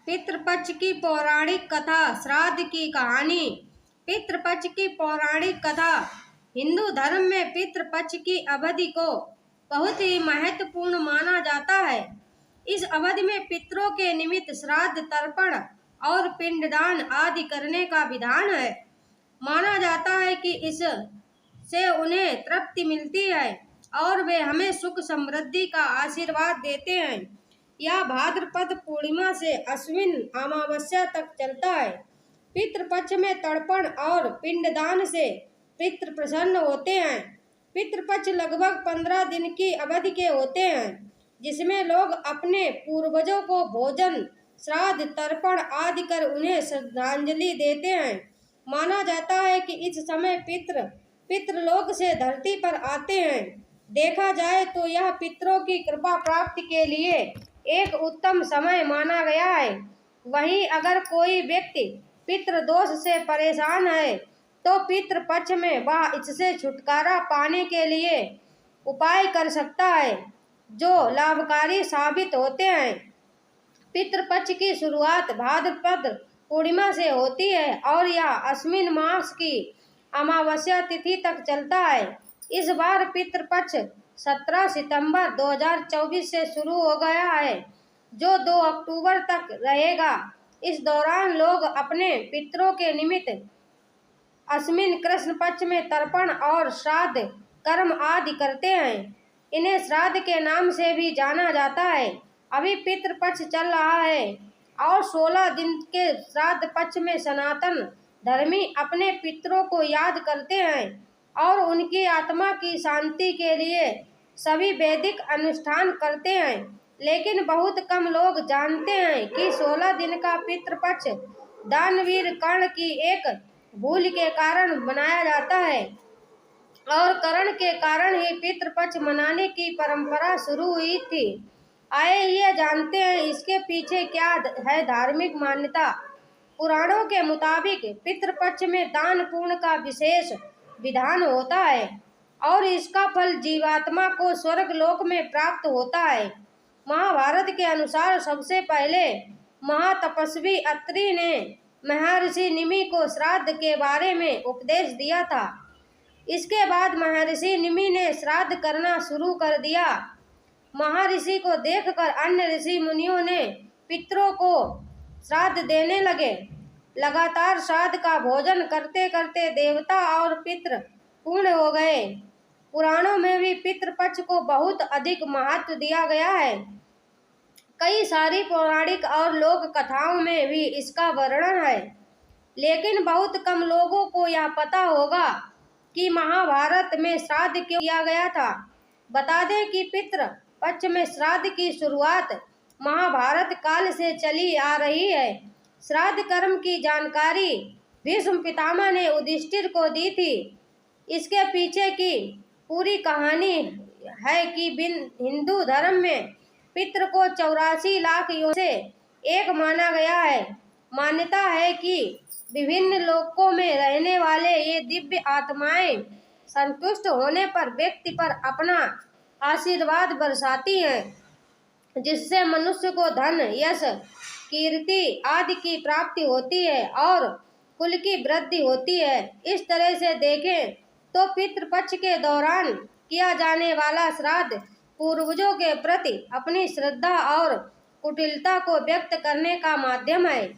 पितृपक्ष की पौराणिक कथा। श्राद्ध की कहानी। पितृपक्ष की पौराणिक कथा। हिंदू धर्म में पितृपक्ष की अवधि को बहुत ही महत्वपूर्ण माना जाता है। इस अवधि में पितरों के निमित्त श्राद्ध, तर्पण और पिंडदान आदि करने का विधान है। माना जाता है कि इससे उन्हें तृप्ति मिलती है और वे हमें सुख समृद्धि का आशीर्वाद देते हैं। यह भाद्रपद पूर्णिमा से अश्विन अमावस्या तक चलता है। पितृपक्ष में तर्पण और पिंडदान से पितृ प्रसन्न होते हैं। पितृपक्ष लगभग 15 दिन की अवधि के होते हैं, जिसमें लोग अपने पूर्वजों को भोजन, श्राद्ध, तर्पण आदि कर उन्हें श्रद्धांजलि देते हैं। माना जाता है कि इस समय पितृलोक से धरती पर आते हैं। देखा जाए तो यह पितरों की कृपा प्राप्ति के लिए एक उत्तम समय माना गया है। वहीं अगर कोई व्यक्ति पितृदोष से परेशान है तो पितृपक्ष में वह इससे छुटकारा पाने के लिए उपाय कर सकता है, जो लाभकारी साबित होते हैं। पितृपक्ष की शुरुआत भाद्रपद पूर्णिमा से होती है और यह अश्विन मास की अमावस्या तिथि तक चलता है। इस बार पितृपक्ष 17 सितंबर 2024 से शुरू हो गया है, जो 2 अक्टूबर तक रहेगा। इस दौरान लोग अपने पितरों के निमित्त अश्विन कृष्ण पक्ष में तर्पण और श्राद्ध कर्म आदि करते हैं। इन्हें श्राद्ध के नाम से भी जाना जाता है। अभी पितृपक्ष चल रहा है और 16 दिन के श्राद्ध पक्ष में सनातन धर्मी अपने पितरों को याद करते हैं और उनकी आत्मा की शांति के लिए सभी वैदिक अनुष्ठान करते हैं। लेकिन बहुत कम लोग जानते हैं कि 16 दिन का पितृपक्ष दानवीर कर्ण की एक भूल के कारण बनाया जाता है और कर्ण के कारण ही पितृपक्ष मनाने की परंपरा शुरू हुई थी। आइए ये जानते हैं इसके पीछे क्या है धार्मिक मान्यता। पुराणों के मुताबिक पितृपक्ष में दान पुण्य का विशेष विधान होता है और इसका फल जीवात्मा को स्वर्ग लोक में प्राप्त होता है। महाभारत के अनुसार सबसे पहले महातपस्वी अत्रि ने महर्षि निमि को श्राद्ध के बारे में उपदेश दिया था। इसके बाद महर्षि निमि ने श्राद्ध करना शुरू कर दिया। महर्षि को देखकर अन्य ऋषि मुनियों ने पितरों को श्राद्ध देने लगे। लगातार श्राद्ध का भोजन करते करते देवता और पितृ पूर्ण हो गए। पुराणों में भी पितृपक्ष को बहुत अधिक महत्व दिया गया है। कई सारी पौराणिक और लोक कथाओं में भी इसका वर्णन है, लेकिन बहुत कम लोगों को यह पता होगा कि महाभारत में श्राद्ध क्यों किया गया था। बता दें कि पितृपक्ष में श्राद्ध की शुरुआत महाभारत काल से चली आ रही है। श्राद्ध कर्म की जानकारी भीष्म पितामह ने युधिष्ठिर को दी थी। इसके पीछे की पूरी कहानी है कि हिंदू धर्म में पितृ को 84 लाख योनियों से एक माना गया है। मान्यता है कि विभिन्न लोकों में रहने वाले ये दिव्य आत्माएं संतुष्ट होने पर व्यक्ति पर अपना आशीर्वाद बरसाती हैं, जिससे मनुष्य को धन, यश, कीर्ति आदि की प्राप्ति होती है और कुल की वृद्धि होती है। इस तरह से देखें तो पितृपक्ष के दौरान किया जाने वाला श्राद्ध पूर्वजों के प्रति अपनी श्रद्धा और कुटिलता को व्यक्त करने का माध्यम है,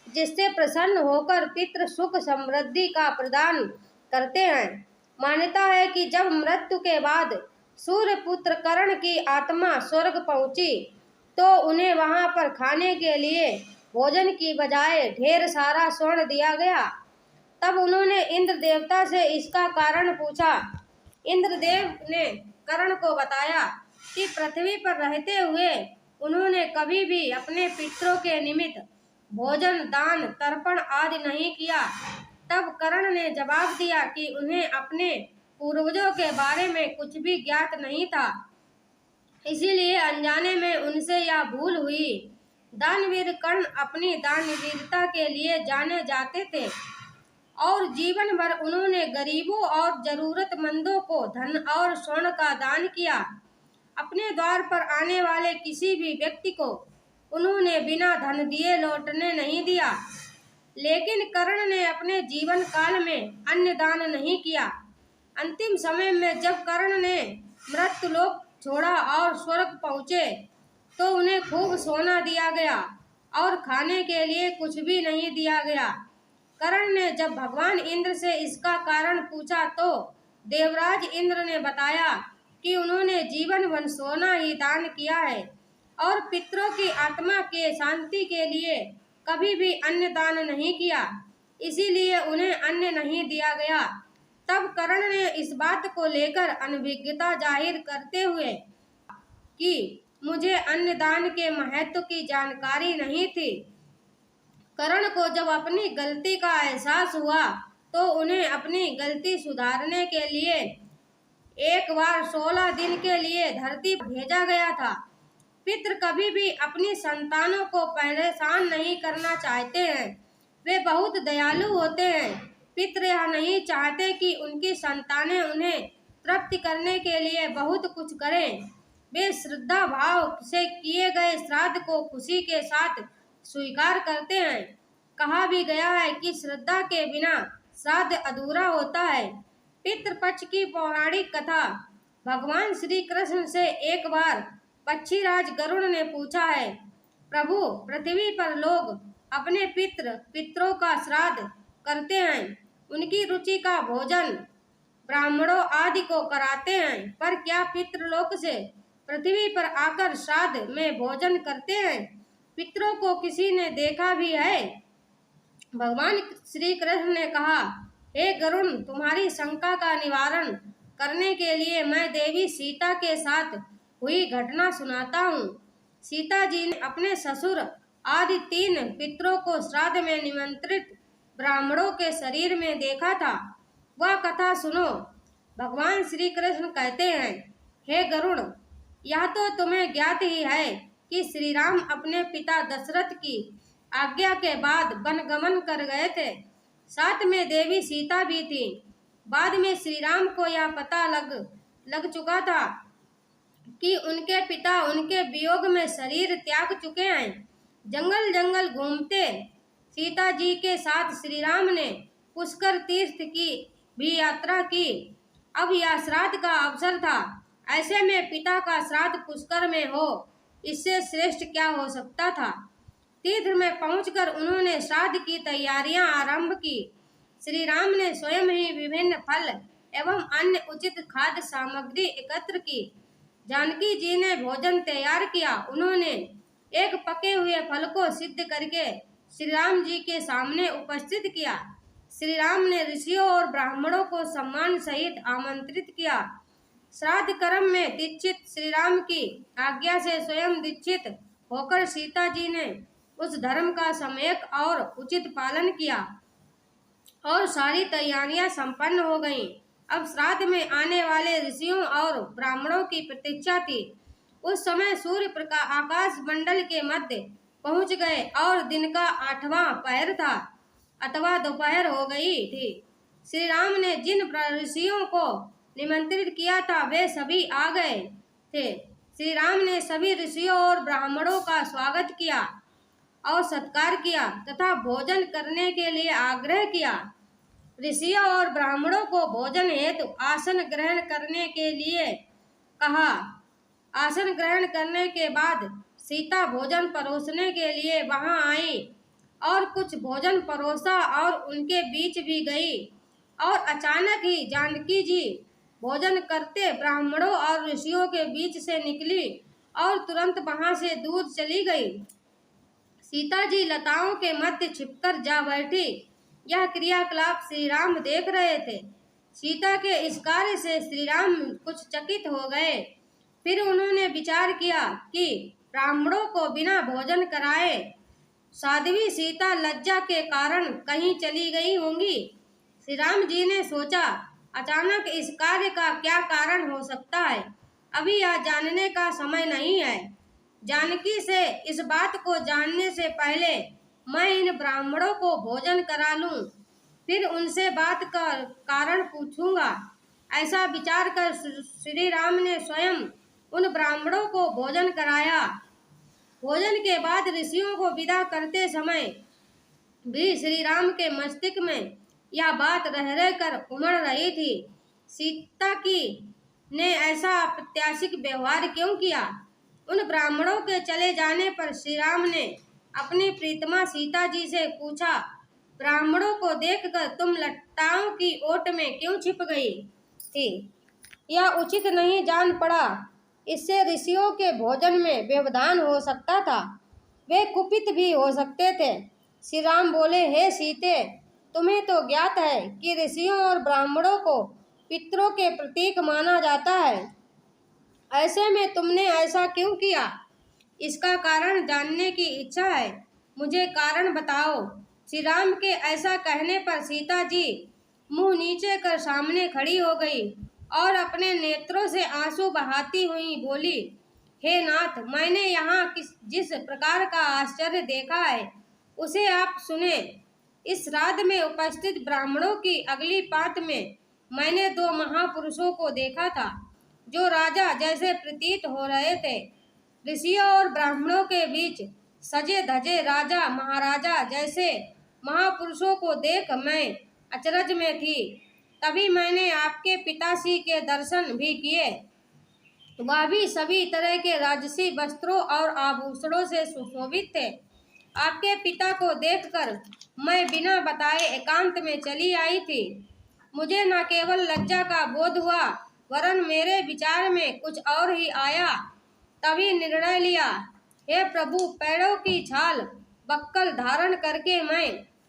जिससे प्रसन्न होकर पितृ सुख समृद्धि का प्रदान करते हैं। मान्यता है कि जब मृत्यु के बाद सूर्यपुत्र कर्ण की आत्मा स्वर्ग पहुंची तो उन्हें वहां पर खाने के लिए भोजन की बजाय ढेर सारा स्वर्ण दिया गया। तब उन्होंने इंद्र देवता से इसका कारण पूछा। इंद्रदेव ने कर्ण को बताया कि पृथ्वी पर रहते हुए उन्होंने कभी भी अपने पितरों के निमित्त भोजन, दान, तर्पण आदि नहीं किया। तब कर्ण ने जवाब दिया कि उन्हें अपने पूर्वजों के बारे में कुछ भी ज्ञात नहीं था, इसीलिए अनजाने में उनसे यह भूल हुई। दानवीर कर्ण अपनी दानवीरता के लिए जाने जाते थे और जीवन भर उन्होंने गरीबों और जरूरतमंदों को धन और स्वर्ण का दान किया। अपने द्वार पर आने वाले किसी भी व्यक्ति को उन्होंने बिना धन दिए लौटने नहीं दिया। लेकिन कर्ण ने अपने जीवन काल में अन्न दान नहीं किया। अंतिम समय में जब कर्ण ने मृत्युलोक छोड़ा और स्वर्ग पहुँचे तो उन्हें खूब सोना दिया गया और खाने के लिए कुछ भी नहीं दिया गया। कर्ण ने जब भगवान इंद्र से इसका कारण पूछा तो देवराज इंद्र ने बताया कि उन्होंने जीवन भर सोना ही दान किया है और पितरों की आत्मा के शांति के लिए कभी भी अन्न दान नहीं किया, इसीलिए उन्हें अन्न नहीं दिया गया। तब कर्ण ने इस बात को लेकर अनभिज्ञता जाहिर करते हुए कि मुझे अन्न दान के महत्व की जानकारी नहीं थी। कर्ण को जब अपनी गलती का एहसास हुआ तो उन्हें अपनी गलती सुधारने के लिए एक बार 16 दिन के लिए धरती पर भेजा गया था। पितृ कभी भी अपनी संतानों को परेशान नहीं करना चाहते हैं, वे बहुत दयालु होते हैं। पितृ यह नहीं चाहते कि उनकी संतानें उन्हें तृप्त करने के लिए बहुत कुछ करें। वे श्रद्धा भाव से किए गए श्राद्ध को खुशी के साथ स्वीकार करते हैं। कहा भी गया है कि श्रद्धा के बिना श्राद्ध अधूरा होता है। पितृपक्ष की पौराणिक कथा। भगवान श्री कृष्ण से एक बार पक्षीराज गरुड़ ने पूछा है, प्रभु, पृथ्वी पर लोग अपने पितरों का श्राद्ध करते हैं, उनकी रुचि का भोजन ब्राह्मणों आदि को कराते हैं, पर क्या पितृलोक से पृथ्वी पर आकर श्राद्ध में भोजन करते हैं? पितरों को किसी ने देखा भी है? भगवान श्री कृष्ण ने कहा, हे गरुड़, तुम्हारी शंका का निवारण करने के लिए मैं देवी सीता के साथ हुई घटना सुनाता हूँ। सीता जी ने अपने ससुर आदि 3 पितरों को श्राद्ध में निमंत्रित ब्राह्मणों के शरीर में देखा था। वह कथा सुनो। भगवान श्री कृष्ण कहते हैं, हे गरुड़, यह तो तुम्हें ज्ञात ही है कि श्री राम अपने पिता दशरथ की आज्ञा के बाद वनगमन कर गए थे। साथ में देवी सीता भी थी। बाद में श्री राम को यह पता लग चुका था कि उनके पिता उनके वियोग में शरीर त्याग चुके हैं। जंगल जंगल घूमते सीता जी के साथ श्री राम ने पुष्कर तीर्थ की भी यात्रा की। अब यह श्राद्ध का अवसर था। ऐसे में पिता का श्राद्ध पुष्कर में हो, इससे श्रेष्ठ क्या हो सकता था। तीर्थ में पहुंचकर उन्होंने श्राद्ध की तैयारियां आरंभ की। श्री राम ने स्वयं ही विभिन्न फल एवं अन्य उचित खाद्य सामग्री एकत्र की। जानकी जी ने भोजन तैयार किया। उन्होंने एक पके हुए फल को सिद्ध करके श्री राम जी के सामने उपस्थित किया। श्री राम ने ऋषियों और ब्राह्मणों को सम्मान सहित आमंत्रित किया। श्राद्ध कर्म में दीक्षित श्री राम की आज्ञा से स्वयं दीक्षित होकर सीता जी ने उस धर्म का सम्यक और उचित पालन किया और सारी तैयारियां संपन्न हो गईं। अब श्राद्ध में आने वाले ऋषियों और ब्राह्मणों की प्रतीक्षा थी। उस समय सूर्य प्रकाश आकाश मंडल के मध्य पहुंच गए और दिन का 8वां पहर था अथवा दोपहर हो गई थी। श्री राम ने जिन ऋषियों को निमंत्रित किया था वे सभी आ गए थे। श्री राम ने सभी ऋषियों और ब्राह्मणों का स्वागत किया और सत्कार किया तथा भोजन करने के लिए आग्रह किया। ऋषियों और ब्राह्मणों को भोजन हेतु आसन ग्रहण करने के लिए कहा। आसन ग्रहण करने के बाद सीता भोजन परोसने के लिए वहां आई और कुछ भोजन परोसा और उनके बीच भी गई और अचानक ही जानकी जी भोजन करते ब्राह्मणों और ऋषियों के बीच से निकली और तुरंत वहां से दूर चली गई। सीता जी लताओं के मध्य छिपकर जा बैठी। यह क्रियाकलाप श्री राम देख रहे थे। सीता के इस कार्य से श्री राम कुछ चकित हो गए। फिर उन्होंने विचार किया कि ब्राह्मणों को बिना भोजन कराए साध्वी सीता लज्जा के कारण कहीं चली गई होंगी। श्री राम जी ने सोचा, अचानक इस कार्य का क्या कारण हो सकता है। अभी यह जानने का समय नहीं है। जानकी से इस बात को जानने से पहले मैं इन ब्राह्मणों को भोजन करा लूं, फिर उनसे बात का कारण पूछूंगा। ऐसा विचार कर श्री राम ने स्वयं उन ब्राह्मणों को भोजन कराया। भोजन के बाद ऋषियों को विदा करते समय भी श्री राम के मस्तिष्क में यह बात रह रह कर उमड़ रही थी। सीता की ने ऐसा अप्रत्याशित व्यवहार क्यों किया? उन ब्राह्मणों के चले जाने पर श्री राम ने अपनी प्रीतमा सीता जी से पूछा, ब्राह्मणों को देखकर तुम लताओं की ओट में क्यों छिप गई थी? यह उचित नहीं जान पड़ा। इससे ऋषियों के भोजन में व्यवधान हो सकता था, वे कुपित भी हो सकते थे। श्री राम बोले, हे सीते, तुम्हें तो ज्ञात है कि ऋषियों और ब्राह्मणों को पितरों के प्रतीक माना जाता है। ऐसे में तुमने ऐसा क्यों किया? इसका कारण जानने की इच्छा है, मुझे कारण बताओ। श्री राम के ऐसा कहने पर सीता जी मुंह नीचे कर सामने खड़ी हो गई और अपने नेत्रों से आंसू बहाती हुई बोली, हे नाथ, मैंने यहाँ जिस प्रकार का आश्चर्य देखा है उसे आप सुने। इस श्राद्ध में उपस्थित ब्राह्मणों की अगली पात में मैंने दो महापुरुषों को देखा था जो राजा जैसे प्रतीत हो रहे थे। ऋषियों और ब्राह्मणों के बीच सजे धजे राजा महाराजा जैसे महापुरुषों को देख मैं अचरज में थी। तभी मैंने आपके पिताश्री के दर्शन भी किए, वह भी सभी तरह के राजसी वस्त्रों और आभूषणों से सुशोभित थे। आपके पिता को देखकर मैं बिना बताए एकांत में चली आई थी। मुझे न केवल लज्जा का बोध हुआ वरन मेरे विचार में कुछ और ही आया। तभी निर्णय लिया, हे प्रभु, पैरों की छाल बक्कल धारण करके मैं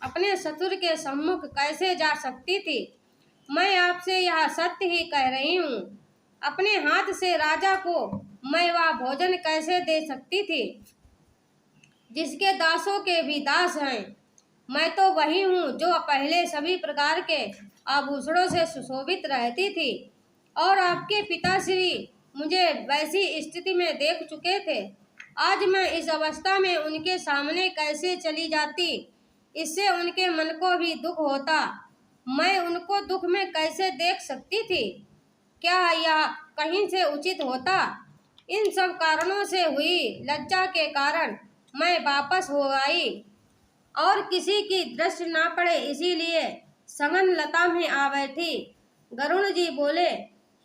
अपने ससुर के सम्मुख कैसे जा सकती थी? मैं आपसे यह सत्य ही कह रही हूँ। अपने हाथ से राजा को मैं वह भोजन कैसे दे सकती थी जिसके दासों के भी दास हैं? मैं तो वही हूँ जो पहले सभी प्रकार के आभूषणों से सुशोभित रहती थी और आपके पिताश्री मुझे वैसी स्थिति में देख चुके थे। आज मैं इस अवस्था में उनके सामने कैसे चली जाती? इससे उनके मन को भी दुख होता। मैं उनको दुख में कैसे देख सकती थी? क्या यह कहीं से उचित होता? इन सब कारणों से हुई लज्जा के कारण मैं वापस हो आई और किसी की दृष्टि ना पड़े इसीलिए सघन लता में आ बैठी। गरुण जी बोले,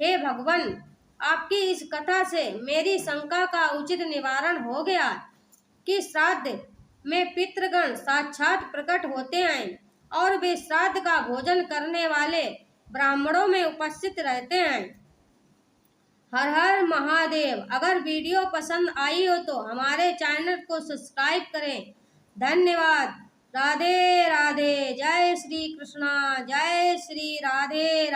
हे भगवान, आपकी इस कथा से मेरी शंका का उचित निवारण हो गया कि श्राद्ध में पितृगण साक्षात प्रकट होते हैं और वे श्राद्ध का भोजन करने वाले ब्राह्मणों में उपस्थित रहते हैं। हर हर महादेव। अगर वीडियो पसंद आई हो तो हमारे चैनल को सब्सक्राइब करें। धन्यवाद। राधे राधे। जय श्री कृष्णा। जय श्री राधे राधे।